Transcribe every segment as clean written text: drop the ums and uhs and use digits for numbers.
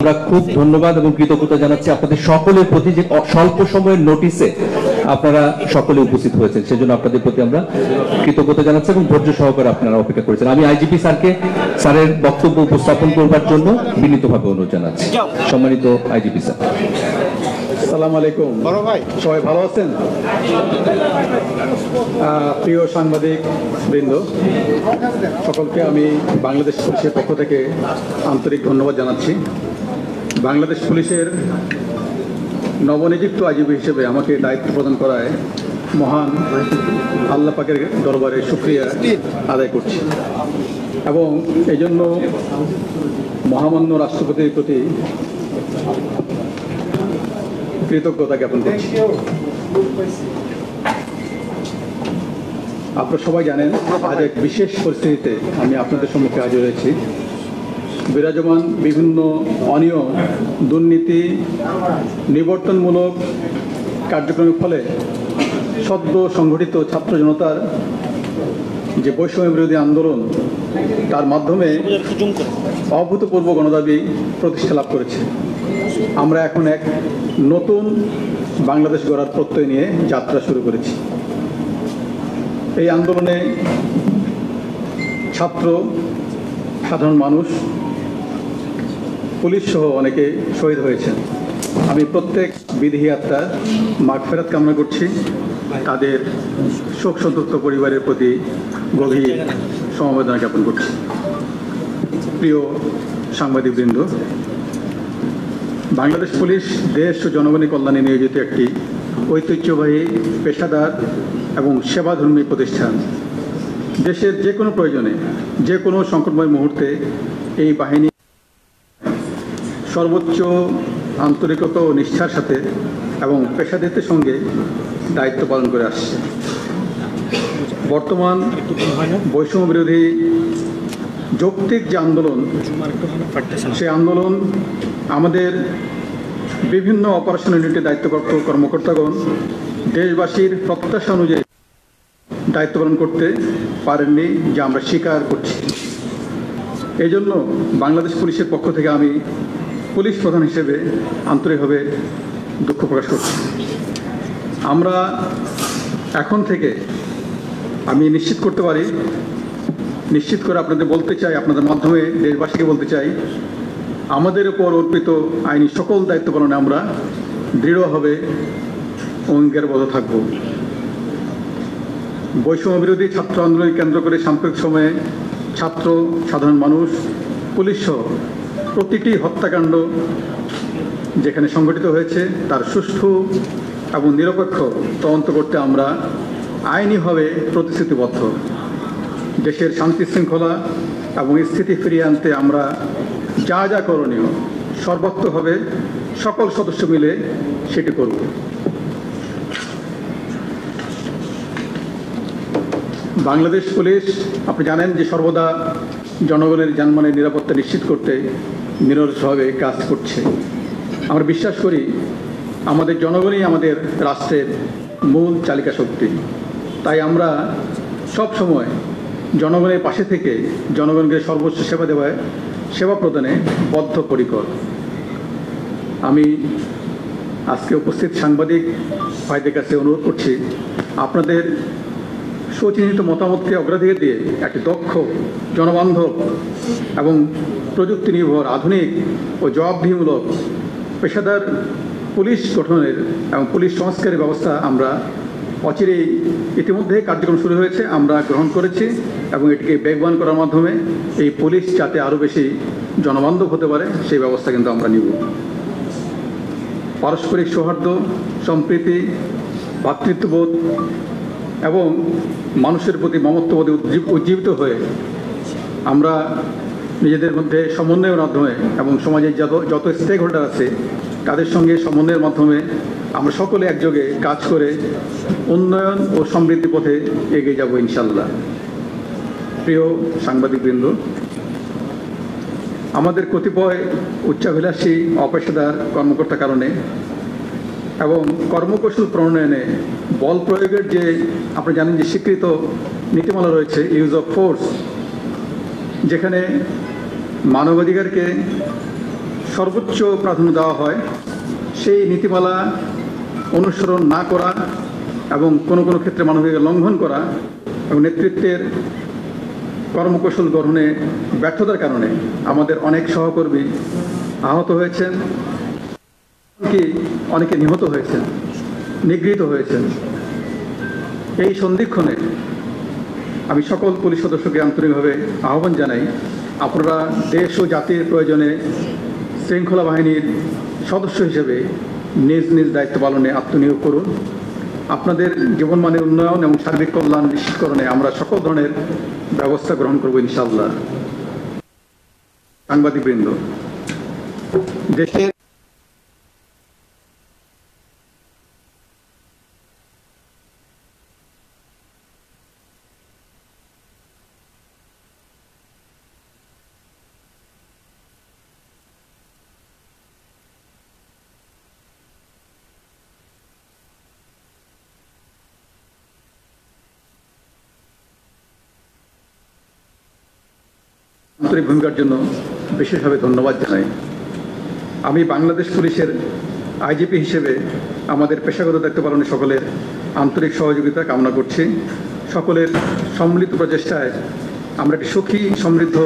আমরা খুব ধন্যবাদ এবং কৃতজ্ঞতা জানাচ্ছি আপনাদের সকলের প্রতি যে স্বল্প সময়ের নোটিসে আপনারা সকলে উপস্থিত হয়েছেন, সেজন্য আপনাদের প্রতি আমরা কৃতজ্ঞতা জানাচ্ছি এবং ধৈর্য সহকারে আপনারা অপেক্ষা করেছেন। আমি আইজিপি স্যারের বক্তব্য উপস্থাপন করবার জন্য বিনীতভাবে অনুরোধ জানাচ্ছি। সম্মানিত আইজিপি স্যার। আসসালামু আলাইকুম। সবাই ভালো আছেন? প্রিয় সাংবাদিক বৃন্দ, সকলকে আমি বাংলাদেশ পুলিশের পক্ষ থেকে আন্তরিক ধন্যবাদ জানাচ্ছি। বাংলাদেশ পুলিশের নবনিযুক্ত আইজিপি হিসেবে আমাকে দায়িত্ব প্রদান করায় মহান আল্লাহ পাকের দরবারে শুকরিয়া আদায় করছি এবং এই জন্য মহামান্য রাষ্ট্রপতির প্রতি কৃতজ্ঞতা জ্ঞাপন করছি। আপনারা সবাই জানেন, আজ এক বিশেষ পরিস্থিতিতে আমি আপনাদের সম্মুখে হাজির হয়েছি। বিরাজমান বিভিন্ন অনিয়ম, দুর্নীতি, নিবর্তনমূলক কার্যক্রমের ফলে সদ্য সংগঠিত ছাত্র জনতার যে বৈষম্য বিরোধী আন্দোলন, তার মাধ্যমে অভূতপূর্ব গণদাবি প্রতিষ্ঠা লাভ করেছে। আমরা এখন এক নতুন বাংলাদেশ গড়ার প্রত্যয় নিয়ে যাত্রা শুরু করেছি। এই আন্দোলনে ছাত্র, সাধারণ মানুষ, পুলিশ সহ অনেকে শহীদ হয়েছেন। আমি প্রত্যেক বিদেহী আত্মার মাগফিরাত কামনা করছি। তাদের শোক সন্তপ্ত পরিবারের প্রতি গভীর সমবেদনা জ্ঞাপন করছি। প্রিয় সাংবাদিকবৃন্দ, বাংলাদেশ পুলিশ দেশ ও জনগণের কল্যাণে নিয়োজিত একটি ঐতিহ্যবাহী, পেশাদার এবং সেবাধর্মী প্রতিষ্ঠান। দেশের যে কোনো প্রয়োজনে, যে কোনো সংকটময় মুহূর্তে এই বাহিনী সর্বোচ্চ আন্তরিকতা ও নিষ্ঠার সাথে এবং পেশাদারিত্বের সঙ্গে দায়িত্ব পালন করে আসছে। বর্তমান বৈষম্য বিরোধী যৌক্তিক যে আন্দোলন, সেই আন্দোলন আমাদের বিভিন্ন অপারেশন ইউনিটে দায়িত্বপ্রাপ্ত কর্মকর্তাগণ দেশবাসীর প্রত্যাশা অনুযায়ী দায়িত্ব পালন করতে পারেননি, যা আমরা স্বীকার করছি। এই জন্য বাংলাদেশ পুলিশের পক্ষ থেকে আমি পুলিশ প্রধান হিসেবে আন্তরিকভাবে দুঃখ প্রকাশ করছি। আমরা এখন থেকে, আমি নিশ্চিত করতে পারি, নিশ্চিত করে আপনাদের বলতে চাই, আপনাদের মাধ্যমে দেশবাসীকে বলতে চাই, আমাদের উপর অর্পিত আইনি সকল দায়িত্ব পালনে আমরা দৃঢ়ভাবে অঙ্গীকারবদ্ধ থাকব। বৈষম্য বিরোধী ছাত্র আন্দোলন কেন্দ্র করে সাম্প্রতিক সময়ে ছাত্র, সাধারণ মানুষ, পুলিশ সহ প্রতিটি হত্যাকাণ্ড যেখানে সংঘটিত হয়েছে তার সুষ্ঠু এবং নিরপেক্ষ তদন্ত করতে আমরা আইনিভাবে প্রতিশ্রুতিবদ্ধ। দেশের শান্তি শৃঙ্খলা এবং স্থিতি ফিরিয়ে আনতে আমরা যা যা করণীয় সর্বোত্তভাবে সকল সদস্য মিলে সেটি করব। বাংলাদেশ পুলিশ, আপনি জানেন যে সর্বদা জনগণের জানমালের নিরাপত্তা নিশ্চিত করতে নিরলসভাবে কাজ করছে। আমরা বিশ্বাস করি আমাদের জনগণই আমাদের রাষ্ট্রের মূল চালিকা শক্তি। তাই আমরা সব সময় জনগণের পাশে থেকে জনগণকে সর্বোচ্চ সেবা প্রদানে বদ্ধপরিকর। আমি আজকে উপস্থিত সাংবাদিক ভাইদের কাছে অনুরোধ করছি, আপনাদের সুচিন্তিত মতামতকে অগ্রাধিকার দিয়ে একটি দক্ষ, জনবান্ধব এবং প্রযুক্তি নির্ভর, আধুনিক ও জবাবদিহিমূলক পেশাদার পুলিশ গঠনের এবং পুলিশ সংস্কারের ব্যবস্থা আমরা অচিরেই, ইতিমধ্যে কার্যক্রম শুরু হয়েছে, আমরা গ্রহণ করেছি এবং এটিকে বেগবান করার মাধ্যমে এই পুলিশ যাতে আরও বেশি জনবান্ধব হতে পারে সেই ব্যবস্থা কিন্তু আমরা নিব। পারস্পরিক সৌহার্দ্য, সম্প্রীতি, ভ্রাতৃত্ববোধ এবং মানুষের প্রতি মমত্ববোধে উজ্জীবিত হয়ে আমরা নিজেদের মধ্যে সমন্বয়ের মাধ্যমে এবং সমাজের যত স্টেক হোল্ডার আছে তাদের সঙ্গে সমন্বয়ের মাধ্যমে আমরা সকলে একযোগে কাজ করে উন্নয়ন ও সমৃদ্ধি পথে এগিয়ে যাব ইনশাল্লাহ। প্রিয় সাংবাদিকবৃন্দ, আমাদের কতিপয় উচ্চাভিলাষী অপেশাদার কর্মকর্তার কারণে এবং কর্মকৌশল প্রণয়নে বল প্রয়োগের যে আপনি জানেন যে স্বীকৃত নীতিমালা রয়েছে, ইউজ অফ ফোর্স, যেখানে মানবাধিকারকে সর্বোচ্চ প্রাধান্য দেওয়া হয় সেই নীতিমালা অনুসরণ না করা এবং কোনো কোনো ক্ষেত্রে মানবাধিকার লঙ্ঘন করা এবং নেতৃত্বের কর্মকৌশল গ্রহণে ব্যর্থতার কারণে আমাদের অনেক সহকর্মী আহত হয়েছেন, অনেকে নিহত হয়েছেন, নিগৃহীত হয়েছেন। এই সন্ধিক্ষণে আমি সকল পুলিশ সদস্যকে আন্তরিকভাবে আহ্বান জানাই, আপনারা দেশ ও জাতির প্রয়োজনে শৃঙ্খলা বাহিনীর সদস্য হিসেবে নিজ নিজ দায়িত্ব পালনে আত্মনিয়োগ করুন। আপনাদের জীবনমানের উন্নয়ন এবং সার্বিক কল্যাণ নিশ্চিতকরণে আমরা সকল ধরনের ব্যবস্থা গ্রহণ করব ইনশাআল্লাহ। সাংবাদিকবৃন্দ, দেশের আন্তরিক ভূমিকার জন্য বিশেষভাবে ধন্যবাদ জানাই। আমি বাংলাদেশ পুলিশের আইজিপি হিসেবে আমাদের পেশাগত দায়িত্ব পালনে সকলের আন্তরিক সহযোগিতা কামনা করছি। সকলের সম্মিলিত প্রচেষ্টায় আমরা একটি সুখী, সমৃদ্ধ,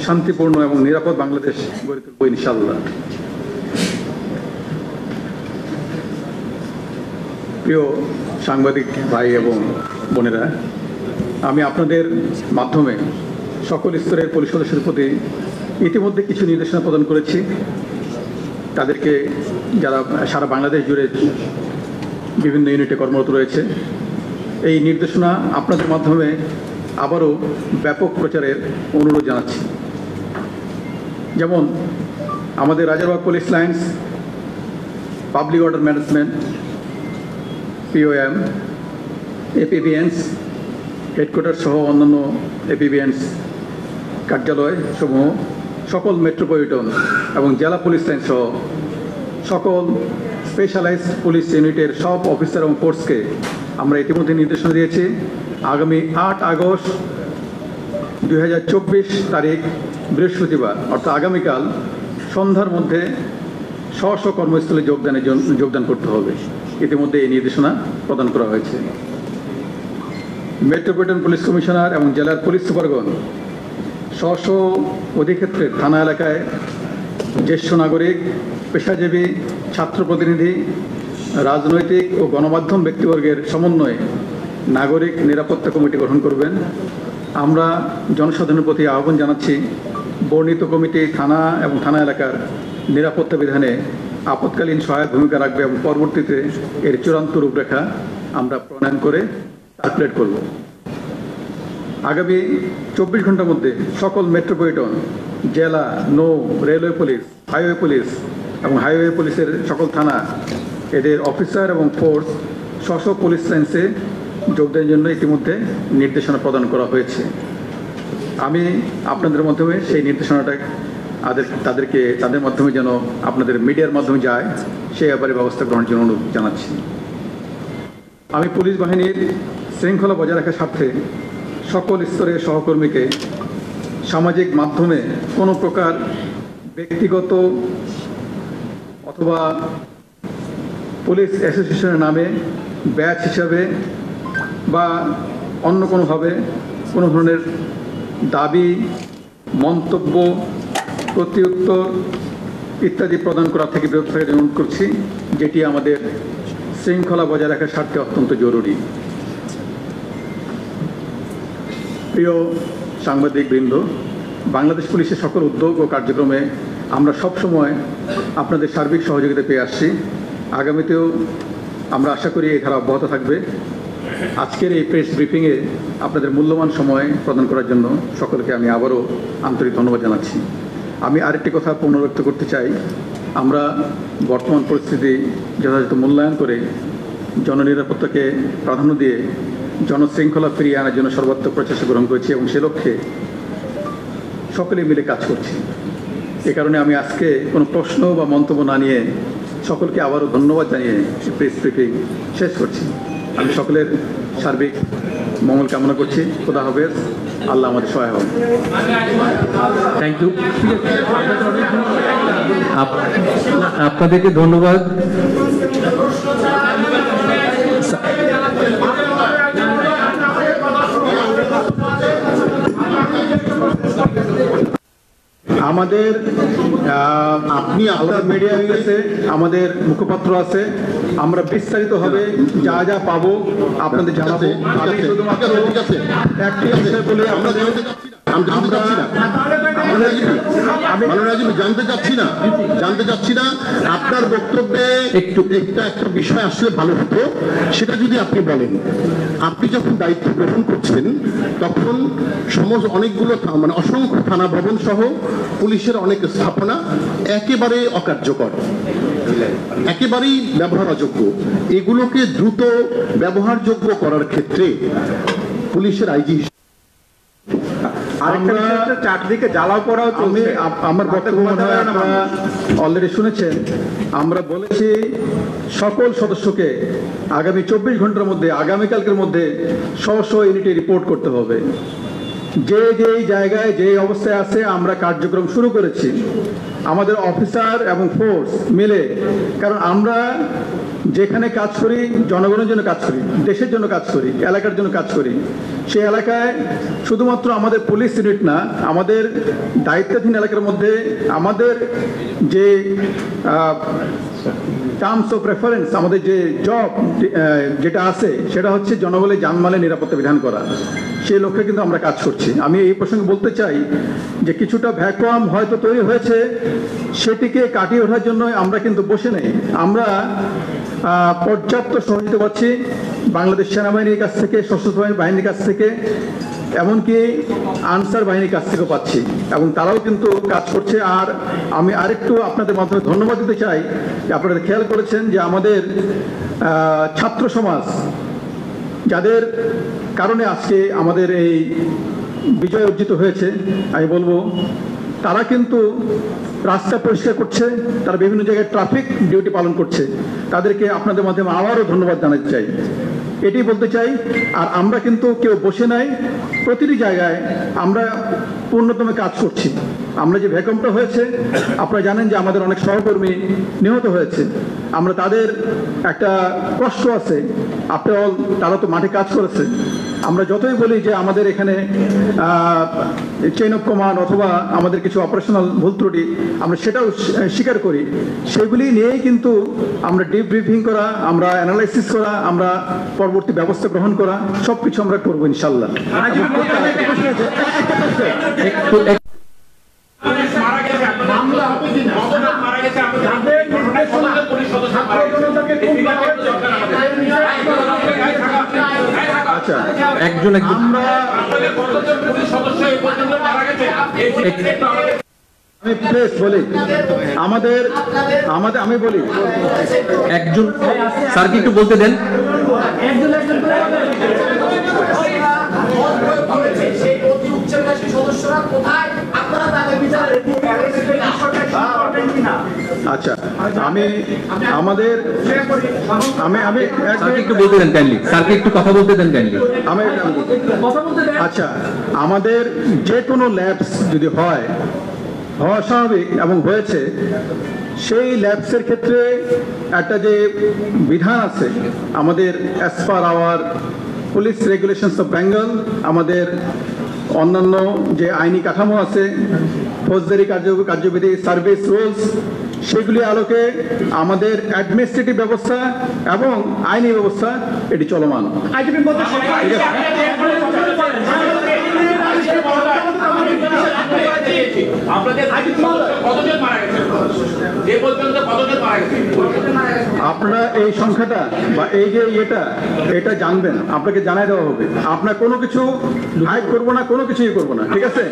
শান্তিপূর্ণ এবং নিরাপদ বাংলাদেশ গড়ে তুলব ইনশাআল্লাহ। প্রিয় সাংবাদিক ভাই এবং বোনেরা, আমি আপনাদের মাধ্যমে সকল স্তরের পুলিশ সদস্যদের প্রতি ইতিমধ্যে কিছু নির্দেশনা প্রদান করেছি। তাদেরকে যারা সারা বাংলাদেশ জুড়ে বিভিন্ন ইউনিটে কর্মরত রয়েছে, এই নির্দেশনা আপনাদের মাধ্যমে আবারও ব্যাপক প্রচারের অনুরোধ জানাচ্ছি। যেমন আমাদের Rajarbagh police lines, public order management, POM, APBNs, headquarter সহ অন্যান্য APBNs কার্যালয় সমূহ, সকল মেট্রোপলিটন এবং জেলা পুলিশ লাইন সহ সকল স্পেশালাইজড পুলিশ ইউনিটের সব অফিসার এবং ফোর্সকে আমরা ইতিমধ্যে নির্দেশনা দিয়েছি। আগামী 8 আগস্ট 2024 তারিখ বৃহস্পতিবার, অর্থাৎ আগামীকাল সন্ধ্যার মধ্যে স্ব কর্মস্থলে যোগদান করতে হবে। ইতিমধ্যে এই নির্দেশনা প্রদান করা হয়েছে। মেট্রোপলিটন পুলিশ কমিশনার এবং জেলার পুলিশ সুপারগণ স্ব অধিক্ষেত্রের থানা এলাকায় জ্যেষ্ঠ নাগরিক, পেশাজীবী, ছাত্র প্রতিনিধি, রাজনৈতিক ও গণমাধ্যম ব্যক্তিবর্গের সমন্বয়ে নাগরিক নিরাপত্তা কমিটি গঠন করবেন। আমরা জনসাধারণের প্রতি আহ্বান জানাচ্ছি, বর্ণিত কমিটি থানা এবং থানা এলাকার নিরাপত্তা বিধানে আপৎকালীন সহায়ক ভূমিকা রাখবে এবং পরবর্তীতে এর চূড়ান্ত রূপরেখা আমরা প্রণয়ন করে সার্কুলেট করব। আগামী 24 ঘন্টার মধ্যে সকল মেট্রোপলিটন, জেলা, নৌ, রেলওয়ে পুলিশ, হাইওয়ে পুলিশ এবং হাইওয়ে পুলিশের সকল থানা, এদের অফিসার এবং ফোর্স স্ব পুলিশ লাইন্সে যোগদানের জন্য ইতিমধ্যে নির্দেশনা প্রদান করা হয়েছে। আমি আপনাদের মাধ্যমে সেই নির্দেশনাটা তাদের মাধ্যমে যেন আপনাদের মিডিয়ার মাধ্যমে যায়, সেই ব্যাপারে ব্যবস্থা গ্রহণের জন্য অনুরোধ জানাচ্ছি। আমি পুলিশ বাহিনীর শৃঙ্খলা বজায় রাখার স্বার্থে সকল স্তরের সহকর্মীকে সামাজিক মাধ্যমে কোনো প্রকার ব্যক্তিগত অথবা পুলিশ অ্যাসোসিয়েশনের নামে ব্যাচ হিসাবে বা অন্য কোনোভাবে কোনো ধরনের দাবি, মন্তব্য, প্রত্যুত্তর ইত্যাদি প্রদান করা থেকে বিরত থাকার অনুরোধ করছি, যেটি আমাদের শৃঙ্খলা বজায় রাখার স্বার্থে অত্যন্ত জরুরি। প্রিয় সাংবাদিকবৃন্দ, বাংলাদেশ পুলিশের সকল উদ্যোগ ও কার্যক্রমে আমরা সবসময় আপনাদের সার্বিক সহযোগিতা পেয়ে আসছি। আগামীতেও আমরা আশা করি এই ধারা অব্যাহত থাকবে। আজকের এই প্রেস ব্রিফিংয়ে আপনাদের মূল্যবান সময় প্রদান করার জন্য সকলকে আমি আবারও আন্তরিক ধন্যবাদ জানাচ্ছি। আমি আরেকটি কথা পুনরুক্ত করতে চাই, আমরা বর্তমান পরিস্থিতি যথাযথ মূল্যায়ন করে জননিরাপত্তাকে প্রাধান্য দিয়ে জনশৃঙ্খলা ফিরিয়ে আনার জন্য সর্বাত্মক প্রচেষ্টা গ্রহণ করেছি এবং সে লক্ষ্যে সকলে মিলে কাজ করছি। এ কারণে আমি আজকে কোনো প্রশ্ন বা মন্তব্য না নিয়ে সকলকে আবারও ধন্যবাদ জানিয়ে প্রেস ব্রিফিং শেষ করছি। আমি সকলের সার্বিক মঙ্গল কামনা করছি। খোদা হাফেজ, আল্লাহ আমাদের সহায় হোক। Thank you. আপনাদেরকে ধন্যবাদ। আমাদের আপনি আপনার মিডিয়া আছে, আমাদের মুখপাত্র আছে, আমরা বিস্তারিতভাবে যা যা পাবো আপনাদের জানাবো। আমি শুধুমাত্র একটি বিষয় বলে আমরা জানতে চাচ্ছি না আপনার বক্তব্যে একটা বিষয় আসলে ভালো হতো, সেটা যদি আপনি বলেন। আপনি যখন দায়িত্ব গ্রহণ করছেন তখন অনেকগুলো মানে অসংখ্য থানা ভবন সহ পুলিশের অনেক স্থাপনা একেবারে অকার্যকর, একেবারেই ব্যবহার অযোগ্য। এগুলোকে দ্রুত ব্যবহারযোগ্য করার ক্ষেত্রে পুলিশের আইজি চারদিকে জ্বালাও পড়াও চলছে। আমার বক্তব্য মনে হয় আপনারা অলরেডি শুনেছেন। আমরা বলেছি সকল সদস্যকে আগামী 24 ঘন্টার মধ্যে, আগামীকালকের মধ্যে স্ব ইউনিটে রিপোর্ট করতে হবে। যে যেই জায়গায় যে অবস্থায় আছে আমরা কার্যক্রম শুরু করেছি আমাদের অফিসার এবং ফোর্স মিলে। কারণ আমরা যেখানে কাজ করি জনগণের জন্য কাজ করি, দেশের জন্য কাজ করি, এলাকার জন্য কাজ করি। সেই এলাকায় শুধুমাত্র আমাদের পুলিশ ইউনিট না, আমাদের দায়িত্বাধীন এলাকার মধ্যে আমাদের যে টার্মস অফ রেফারেন্স, আমাদের যে জব যেটা আছে সেটা হচ্ছে জনগণের জানমালের নিরাপত্তা বিধান করা। সেই লক্ষ্যে কিন্তু আমরা কাজ করছি। আমি এই প্রসঙ্গে বলতে চাই যে কিছুটা ভ্যাকুয়াম হয়তো তৈরি হয়েছে, সেটিকে কাটিয়ে ওঠার জন্য আমরা কিন্তু বসে নেই। আমরা পর্যাপ্ত সহযোগিতা পাচ্ছি বাংলাদেশ সেনাবাহিনীর কাছ থেকে, সশস্ত্র বাহিনীর কাছ থেকে, এমনকি আনসার বাহিনীর কাছ থেকেও পাচ্ছি, এবং তারাও কিন্তু কাজ করছে। আর আমি আরেকটু আপনাদের মাধ্যমে ধন্যবাদ দিতে চাই যে আপনারা খেয়াল করেছেন যে আমাদের ছাত্র সমাজ, যাদের কারণে আজকে আমাদের এই বিজয় অর্জিত হয়েছে, আমি বলবো তারা কিন্তু রাস্তা পরিষ্কার করছে, তারা বিভিন্ন জায়গায় ট্রাফিক ডিউটি পালন করছে। তাদেরকে আপনাদের মাধ্যমে আবারও ধন্যবাদ জানাতে চাই, এটাই বলতে চাই। আর আমরা কিন্তু কেউ বসে নাই, প্রতিটি জায়গায় আমরা পূর্ণতমে কাজ করছি। আমরা যে ভ্যাকুয়ামটা হয়েছে, আপনারা জানেন যে আমাদের অনেক সহকর্মী নিহত হয়েছে। আমরা তাদের একটা কষ্ট আছে, আফটার অল তারা তো মাঠে কাজ করেছে। আমরা যতই বলি যে আমাদের এখানে চেইন অফ কমান্ড অথবা আমাদের কিছু অপারেশনাল ভুল ত্রুটি, আমরা সেটাও স্বীকার করি। সেগুলি নিয়েই কিন্তু আমরা ডিব্রিফিং করা, আমরা অ্যানালাইসিস করা, আমরা পরবর্তী ব্যবস্থা গ্রহণ করা, সব কিছু আমরা করবো ইনশাল্লাহ। আচ্ছা, একজন আমি প্লিজ বলি, আমাদের আমি বলি একজন স্যারকে একটু বলতে দেন। আচ্ছা, আমি আমাদের আমি স্যারকে একটু বলতে দেন কাইন্ডলি, স্যারকে একটু কথা বলতে দেন কাইন্ডলি। আচ্ছা, আমাদের যে কোনো ল্যাবস যদি হওয়া স্বাভাবিক এবং হয়েছে, সেই ল্যাবসের ক্ষেত্রে একটা যে বিধান আছে আমাদের as per our police regulations of Bengal, আমাদের অন্যান্য যে আইনি কাঠামো আছে, ফৌজদারি কার্যবিধি, সার্ভিস রুলস, সেগুলি আলোকে আমাদের অ্যাডমিনিস্ট্রেটিভ ব্যবস্থা এবং আইনি ব্যবস্থা এটি চলমান। আপনারা এই সংখ্যাটা বা এই যে এটা জানবেন, আপনাকে জানাই দেওয়া হবে। আপনার কোনো কিছু হাইড করবো না, কোনো কিছুই করবো না, ঠিক আছে?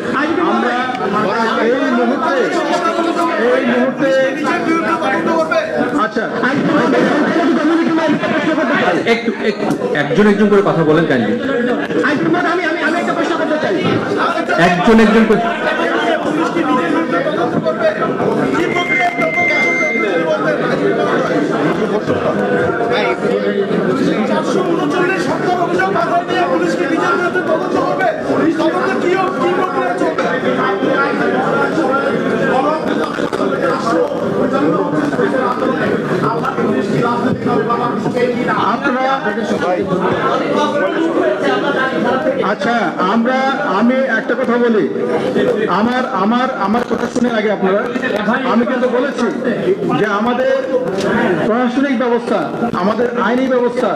আমরা এই মুহূর্তে আচ্ছা, একটু একজন করে কথা বলেন কাইন্ডলি। আমি একটা প্রশ্ন করতে চাই, একজন করে। পুলিশকে আচ্ছা, আমি একটা কথা বলি, আমার কথা শুনে আগে আপনারা, আমি কিন্তু বলেছি যে আমাদের প্রশাসনিক ব্যবস্থা, আমাদের আইনি ব্যবস্থা,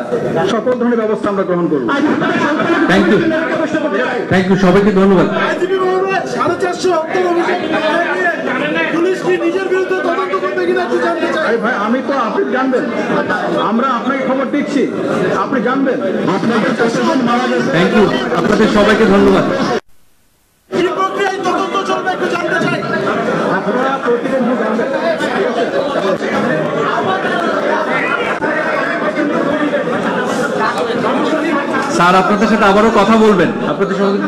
সকল ধরনের ব্যবস্থা আমরা গ্রহণ করব। থ্যাংক ইউ, থ্যাংক ইউ, সবাইকে ধন্যবাদ। আইজিপি মহোদয় 450 হত্যার অভিযোগ নিয়ে পুলিশ কি নিজের বিরুদ্ধে তদন্ত করবে কিনা একটু জানতে চাই। আরে ভাই, আমি তো আপনি জানবেন, আমরা আপনাকে খবর দিচ্ছি, আপনি জানবেন আপনাদের প্রশাসন মারা গেছে। থ্যাংক ইউ, আপনাদের সবাইকে ধন্যবাদ। কি প্রক্রিয়ায় তদন্ত চলবে একটু জানতে চাই। আপনারা প্রতিদিন জানবেন। স্যার আপনাদের সাথে আবারও কথা বলবেন, আপনাদের সঙ্গে